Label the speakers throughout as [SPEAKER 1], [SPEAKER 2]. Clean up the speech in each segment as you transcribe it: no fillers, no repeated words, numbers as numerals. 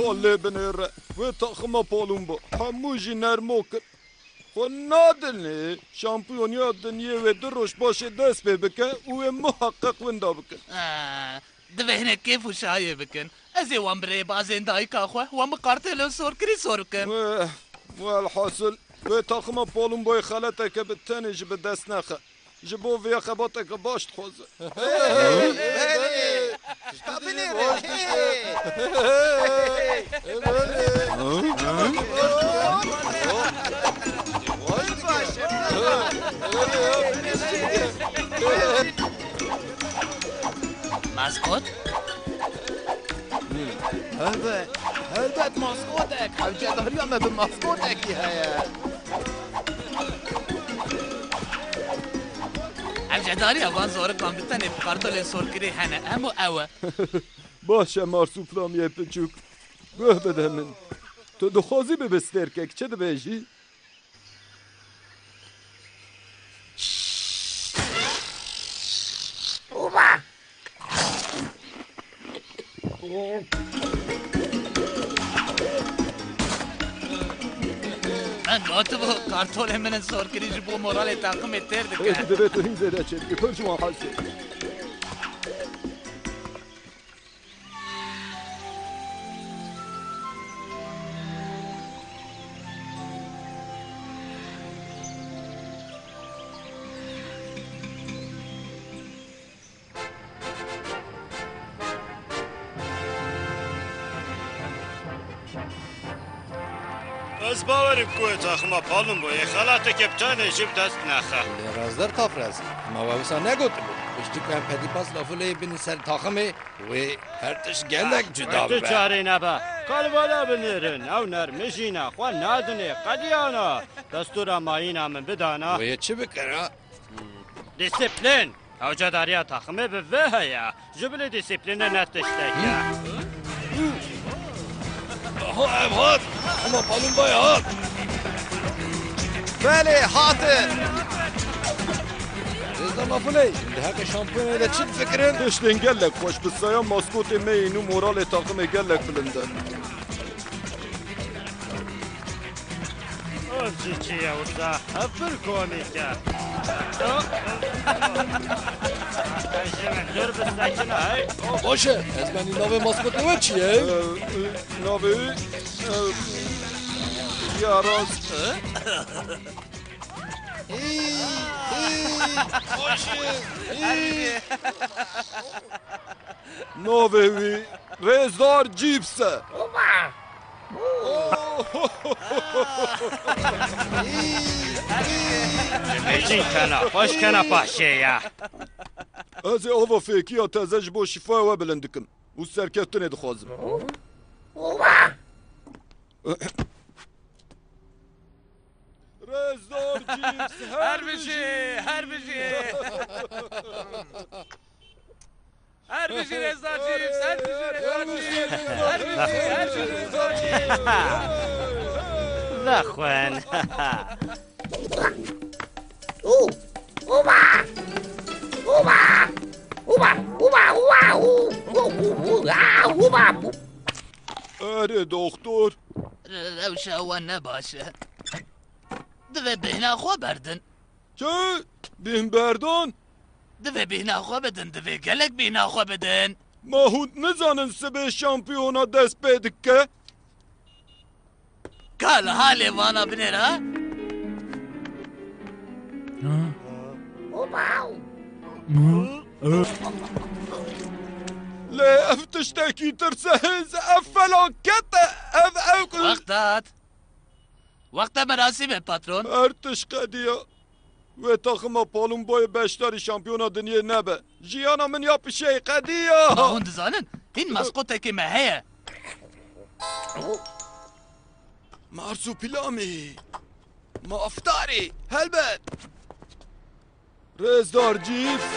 [SPEAKER 1] کاله بنره و تخم پالون با هموجی نرموکر خو نادلنه شامپیونیا دنیه و دروش باشه دست بکن و محقق وندا بکن
[SPEAKER 2] دوهنه کیف و شایه بکن از وام بره بازن دایکا خواه وام قارتلو سور کری سور کن
[SPEAKER 1] و الحاصل و تخم پالون بای خلطه که به تنش به دست نخه جبو ویا خباته که باشت خوزه
[SPEAKER 2] ماسکوت؟
[SPEAKER 3] البته ماسکوتک حوجداری همه به ماسکوتکی هیا
[SPEAKER 2] حوجداری اوان زور کام بتنه قارتلو سور کری هنه همو اوه
[SPEAKER 1] باشه مارسوفلامیه پچوک گوه بده من تو دخوازی به بسترکک چه ده بیجی؟
[SPEAKER 2] من گاتو با کارتول من سور کری جبو مورال تاقم تر دکه
[SPEAKER 1] ایتی ده تو هین زیده چه بکن شما حالسی
[SPEAKER 4] از باورم کوه تاخما پالون بوی خالات کپتان جیب دست نخه
[SPEAKER 3] رازدار تافرز اما وابسا نگوتم اشتی که هم پدی پاس لافوله بینی سر تاخمه و هرتش گلک جدا
[SPEAKER 4] تو
[SPEAKER 3] ببه
[SPEAKER 4] چاره نبا کالوالا بنیرن او نرمجینا خواه نادنه قدیانا دستورا مایینا من بدانا
[SPEAKER 3] و چه بکره؟
[SPEAKER 4] دیسپلین او جداریا تاخمه به وهیا جبل دیسپلین نتشتکه
[SPEAKER 3] آها امهات اما پالون بای هات بله هاته رزا لافوله ده حق شامپیونه ده چی فکرین؟
[SPEAKER 1] تشتین گلک خوش بسایا ماسکوت مینو مورال تاقم گلک بلنده
[SPEAKER 4] چیه اوسا هفر کۆمیکە دور بستەکنە هەی
[SPEAKER 3] باشه ezbeni navê maskotê we çi ye?
[SPEAKER 1] Navê Yaraz. Navê wî Rêzdar Cîps e.
[SPEAKER 4] بێژین کەنە خۆشکەنە پاشەیە
[SPEAKER 1] Ez ê ava fêkiya teze ji bo şîfaya we bilind dikim û serkeftinê dixwazim. Rêzdar Cîps
[SPEAKER 2] Her bir şey, her bir şey. Her bir şey Rezdar Cips, her bir şey Rezdar Cips. Her bir şey, her şey Rezdar Cips.
[SPEAKER 4] دەخوێن
[SPEAKER 1] Erê doktor.
[SPEAKER 2] Rewşa wan nebaş e. Divê bêhna xwe berdin.
[SPEAKER 1] Çi? Bînberdan?
[SPEAKER 2] Divê bêhna xwe bidin, divê gelek bêhna xwe bidin.
[SPEAKER 1] Ma hûn nizanin sibê şampiyona dest pê dike?
[SPEAKER 2] Ka li halê vana binêr ha?
[SPEAKER 1] Lê ev tiştekî tirsiz, ev felaket e, ev
[SPEAKER 2] Wextat. Wexta merasîmê patron.
[SPEAKER 1] her tişkediya. Wê taxima palûmboyê beşdarî şampiyona dinyê nebe. Jiyana min ya pişê qediya.
[SPEAKER 2] Ma hûn dizanin, hîn maskotekê me heye.
[SPEAKER 1] Marsupîlamî. Mafdarî, helbet. Rêzdar Cîps.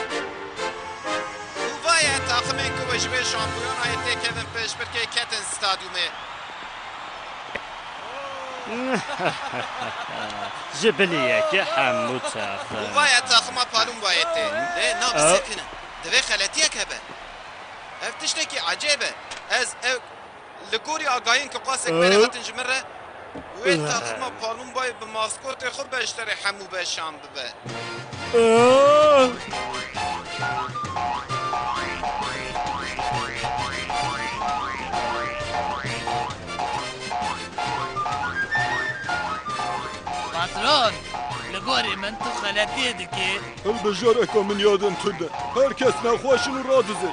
[SPEAKER 5] Vaya takımın ku ji vê şampiyonayê tê kevin pêşbirkê ketin stadyumê.
[SPEAKER 4] ji biliyekî hemû çaxin
[SPEAKER 5] Vaya takıma Palumbayê tê. Lê nabisekinin. Divê xeletiyek hebe. Ev tiştekî acêb e. Ez ev li gorî agahiyên ku qasek wêre hatin ji min re wê takıma Palumbayê bi maskotê xwe beşderê hemû beşan bibe.
[SPEAKER 2] Patron, li gorî min tu xeletiyê dikî.
[SPEAKER 1] Hilbijareka min yadin tu de. Herkes nexweşin û radize.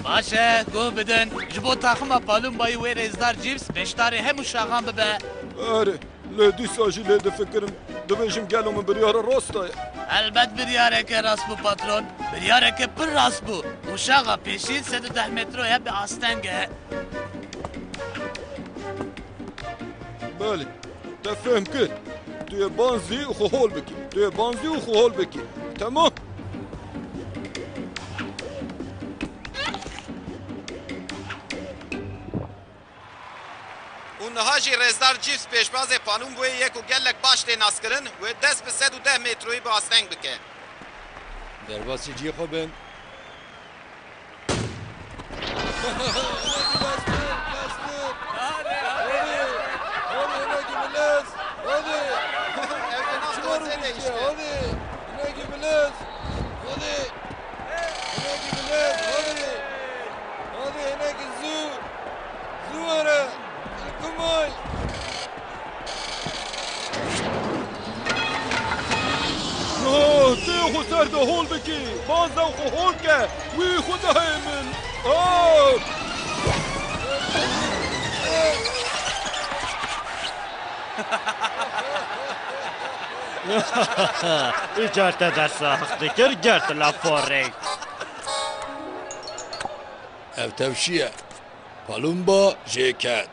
[SPEAKER 2] Baş e, guh bidin. Ji bo taxima Palûmbayê wê Rêzdar Cips beşdarê hemû şaxan bibe.
[SPEAKER 1] Erê, lê dîsa jî lê difikirim. Dibêjim gelo min biryara rasta ye.
[SPEAKER 2] Elbet biryareke rast bû patron. Biryareke pir rast bû. û şaxa pêşî 110 metroya bi asteng e.
[SPEAKER 1] Belê, te fehm kir. Tu yê banzî û xwe hol bikî. Tu yê banzî û xwe hol bikî. Temam?
[SPEAKER 5] û niha jî Rêzdar Cîps pêşbazê Palûmbayê yek û gelek baş tê naskirin wê dest bi 110 metroyê bi asteng bike.
[SPEAKER 3] Derbasî cî xwe bin.
[SPEAKER 5] Ev bi nav dozê de işte.
[SPEAKER 1] Tê xwe ser de hol bikî. Banza xwe hol ke. Wî xwe dihê min.
[SPEAKER 4] îcarete dersax dikir gert la forê
[SPEAKER 3] Ev tevşî ye. Palûmba jê ket.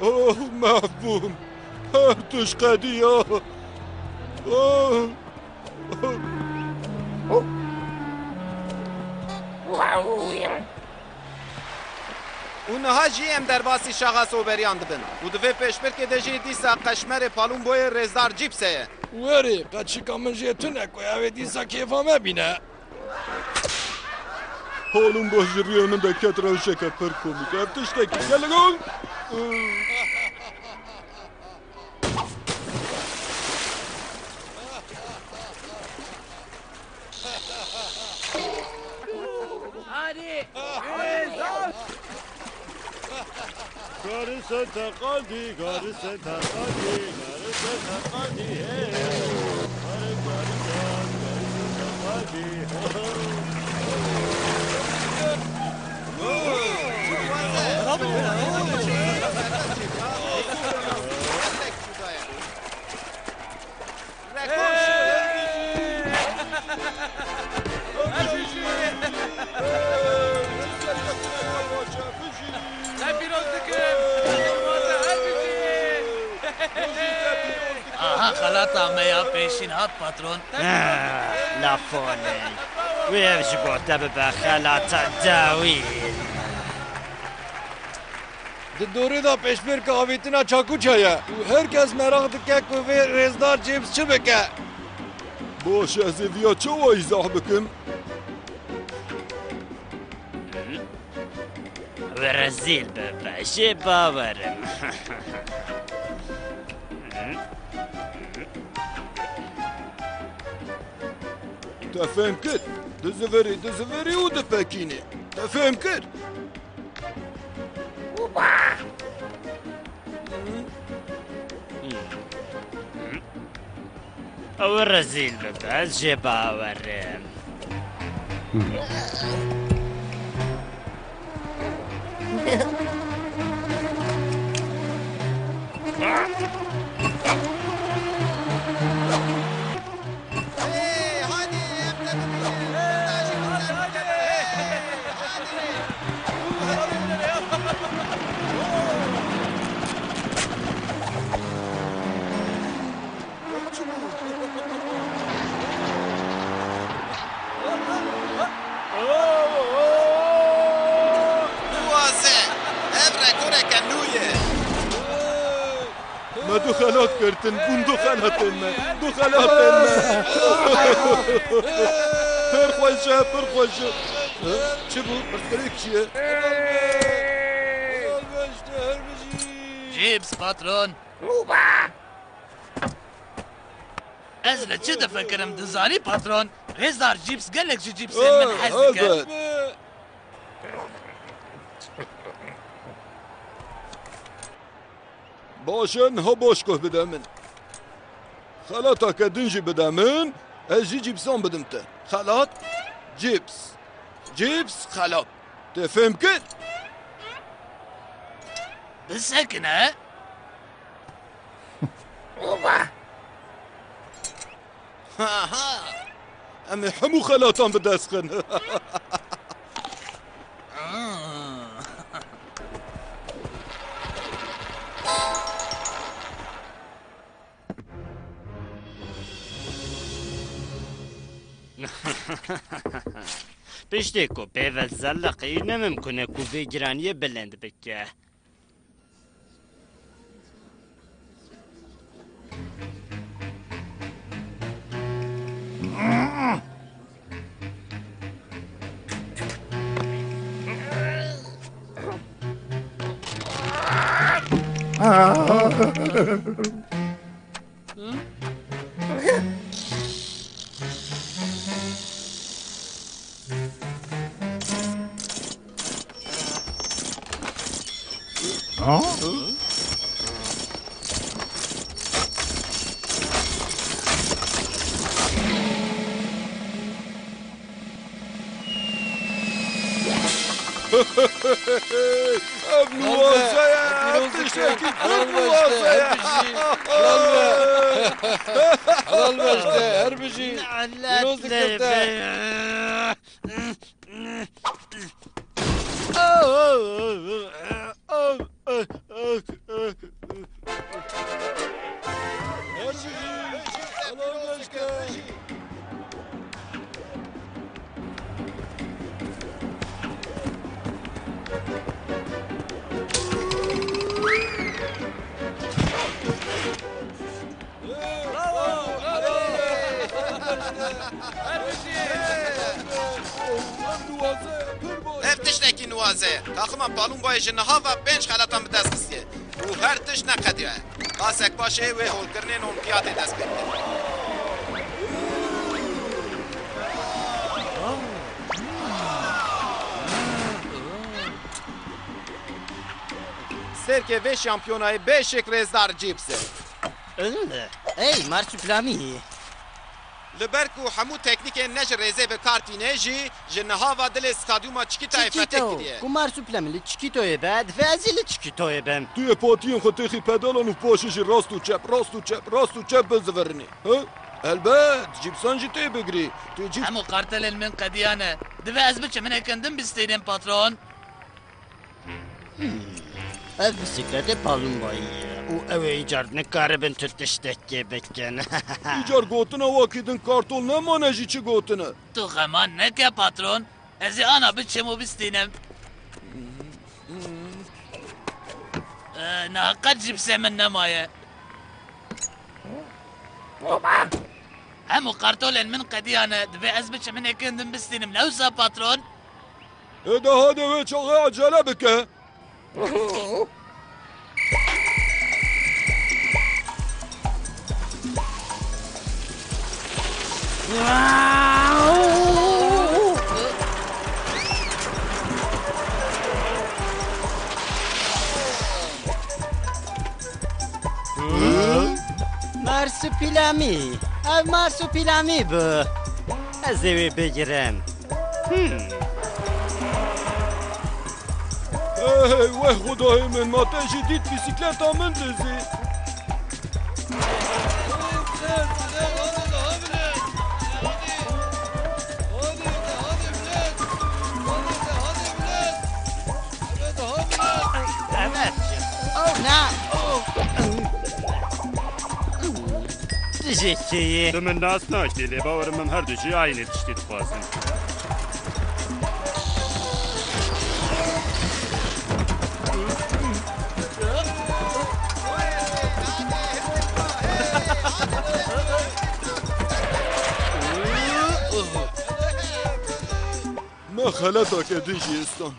[SPEAKER 1] Oh mehbûm. Her tişkediya.
[SPEAKER 5] û niha jî em derbasî şaxa soberiyan dibin û divê pêşbirkê de jî dîsa Qeşmerê Palûmbayê Rêzdar Cîps heye.
[SPEAKER 3] Werê, qet şika min jê tune ku ew ê dîsa kêfa me bîne.
[SPEAKER 1] Oğlum boş yanında ketra şaka per komik. Ertişteki gel gol.
[SPEAKER 4] Garısı takadi, garısı takadi, garısı takadi, hey. Garısı takadi.
[SPEAKER 2] Aha خلاطة ميا پیشنهاد پاترون
[SPEAKER 4] لافوني ويجبو تبقى خلاطة داويل
[SPEAKER 3] دوری دا پیشمیر که آویتینا چاکو چایه و herkes merak dike ku ve rezdar cips çi bike.
[SPEAKER 1] باش از ویا چه و ایزاح بکم؟
[SPEAKER 4] ورزيل بابا شي باورم
[SPEAKER 1] تفهم كر دزفري ودفاكيني تفهم كر
[SPEAKER 4] ورزيل بابا شي باورم
[SPEAKER 1] ما دخلات كرتن بون دخلاتن دخلاتن پرخوشه چه بود؟ برسکره کشیه؟
[SPEAKER 2] جيبس باترون از لچه دفکرم دزانی پاترون رزدار جيبس قالك جي جيبس من حزك
[SPEAKER 1] باشن ها باشگاه بده من خلاطا که دنجی بده من از جی جیبسان بدم ته خلاط جیبس خلاط تفهم کن؟
[SPEAKER 2] بسكنة
[SPEAKER 1] ها اما حمو خلاطان بدست خن
[SPEAKER 4] پشتی کو پیوت زلقی نممکنه کو بگیرانی بلند بکه
[SPEAKER 1] موازه تشتکی کن موازه
[SPEAKER 3] حلال بشته هر بجی روز دکته
[SPEAKER 5] ev tiştekî nuwaze ye. Taxima Palûmbayê ji niha ve 5 xelatan bi dest xistiye. û her tişt neqediye. Qasek başê wê holkirinên Olimpiyatê dest pê bike. Serkê vê şampiyonayê beşek rêzdar cîbse.
[SPEAKER 4] Ey marsupilami.
[SPEAKER 5] Li ber ku hemû teknîkên ne ji rêzê bi kar tîne jî ji niha ve dilê stadyuma Çikîtayê fetih kiriye.
[SPEAKER 4] Ku marsupilami li Çikîtoyê be, divê li Çikîtoyê bem.
[SPEAKER 1] Tu yê patiyên xwe têxî pedalan û paşê jî rast û çep, rast û çep, rast û çep bizivirinî. Elbet, cîbsan jî tê bigirî. Tu cîb...
[SPEAKER 2] Hemû kartelên min qediyane. Divê ez biçim hinek din bistênên patron.
[SPEAKER 4] Ev bisiklete Palûmbayê û ew ê îcar nikaribin tu tiştekê bikin.
[SPEAKER 1] İcar gotina wakî din kartol nemane jî çi gotine.
[SPEAKER 2] Tu xeman neke patron. Ez ê ana biçim û bistînim. Neqet cîbsê min nemaye. Hemû kartolên min qediyane. Divê ez biçim hinek din bistînim. Ne wisa patron?
[SPEAKER 1] De hadi wê çaxê acele bike.
[SPEAKER 4] Marsupilami. Ev marsupilami bu. Ez ê wê bigirim.
[SPEAKER 1] Hey, weh xudayê min, ma te jî dît bisikleta min dizî.
[SPEAKER 4] Evet. Oh ne? Teşekkür.
[SPEAKER 6] Tu min nas naştê lê bawerim em her du jî aynê tiştê dixwazin.
[SPEAKER 1] Me xeleta kedin jî istan.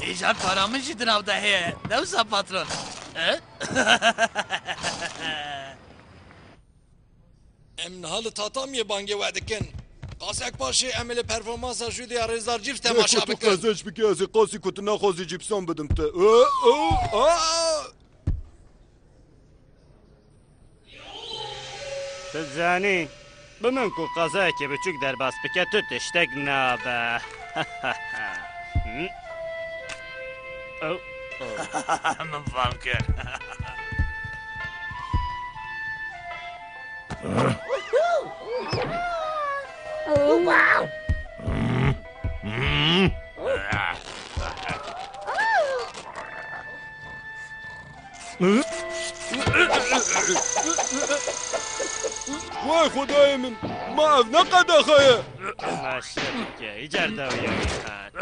[SPEAKER 2] İcar para min jî di nav de heye. Ne wisa patron?
[SPEAKER 3] Em niha li tatamiyê bangê we dikin. Qasek paşê em ê li performansa jûdiya rêzdar cîbs
[SPEAKER 1] Hey,
[SPEAKER 3] temaşa
[SPEAKER 1] ku tu
[SPEAKER 3] bikin.
[SPEAKER 1] qezenç bike ez ê qasî ku tu nexwazî cîbsan bidim te.
[SPEAKER 4] Tu zanî. Bi min ku qezayekê biçûk derbas bike tu tiştek nabe.
[SPEAKER 2] Min fam kir.
[SPEAKER 1] Vay xudayê min, ma ev ne qedexe ye.
[SPEAKER 4] Maşa bike, îcar dawiya hat.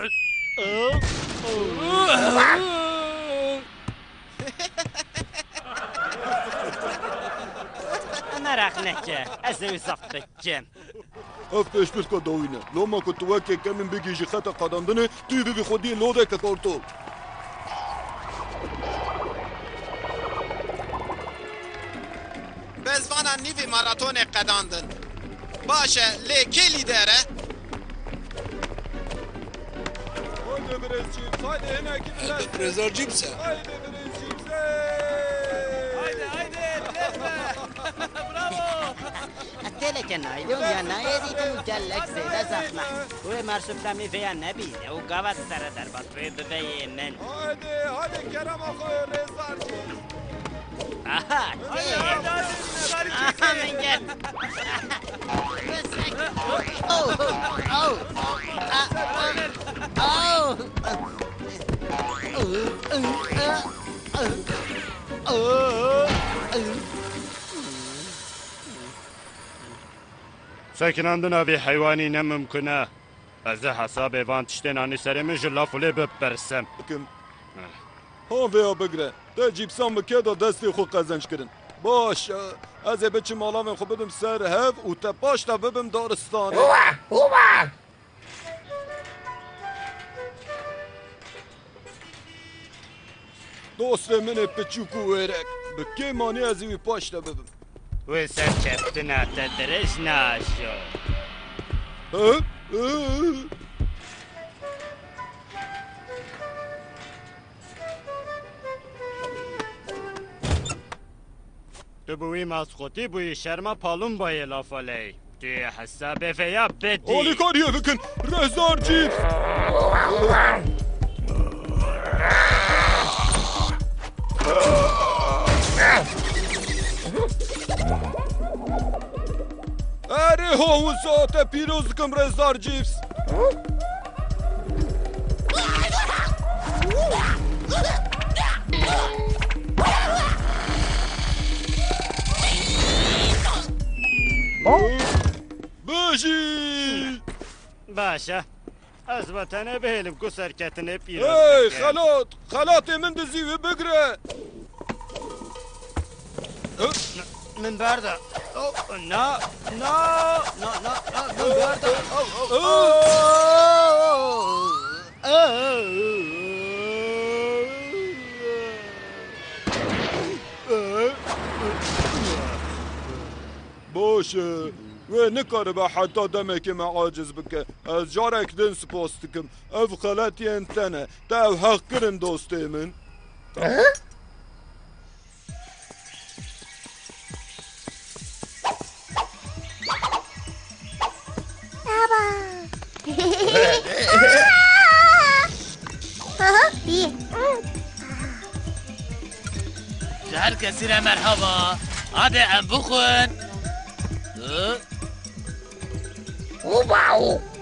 [SPEAKER 4] Merak neke, ez ê wî saf bikim.
[SPEAKER 1] Ev pêşbirka dawîne. Loma ku tu wekê kemin bigî ji xeta qedandinê, tu yê bibî xwediyê lodeke kartol.
[SPEAKER 5] Bezvana nîvê maratonê qedandin. Baş e, lê kê lîder e?
[SPEAKER 1] Haydi birêz cîbs, haydi hinekî
[SPEAKER 3] Elbet rêzdar cîbs e.
[SPEAKER 1] Haydi birêz cîbs.
[SPEAKER 4] Teleke naydı ya nayedîdim gelek zêde zexme. Wê marsupilami vêya nebîne û gavet sere derbas wê bibeyê min.
[SPEAKER 1] Haydi kerema xwe rêzdar cîbs.
[SPEAKER 4] Aha, aha min gel. Oh, oh, oh,
[SPEAKER 6] Sekinandin avê heywanî ne mimkûn e. Ez ê hesabê van tiştên anî serê min ji laf û lê bipirsim.
[SPEAKER 1] Kim? Ha vêya bigire. Te cîbsan bike da destê xwe qezenç kirin. Baş, ez ê biçim alavên xwe bidim ser hev û te paş te bibim daristanê. دوست من پچوکو ورک بکی مانی از وی پاش تا ببم
[SPEAKER 6] و سرکفتنا تدرش ناشو
[SPEAKER 1] ها؟
[SPEAKER 6] تو بوی مسخوتی بوی شرما پالون بای لافالی توی حساب فیا بدی
[SPEAKER 1] اولی کاریه بکن رزدار جیپس اره همون ساعت پیروز کم رزدار جیپس باشی
[SPEAKER 6] باشه از وطنه بهلم کو سرکتنه پیروز
[SPEAKER 1] ای
[SPEAKER 6] بکن.
[SPEAKER 1] خلات من دزی و بگره
[SPEAKER 6] من برده نه من برده
[SPEAKER 1] باشه و نکاره به حتی دمه که من عاجز بکه از جارک دن سپاس دکم اف خلاتی انتنه تا او حق کرن دوسته من
[SPEAKER 2] هر کسی را مرحبا عاده ام بخون
[SPEAKER 7] Wow.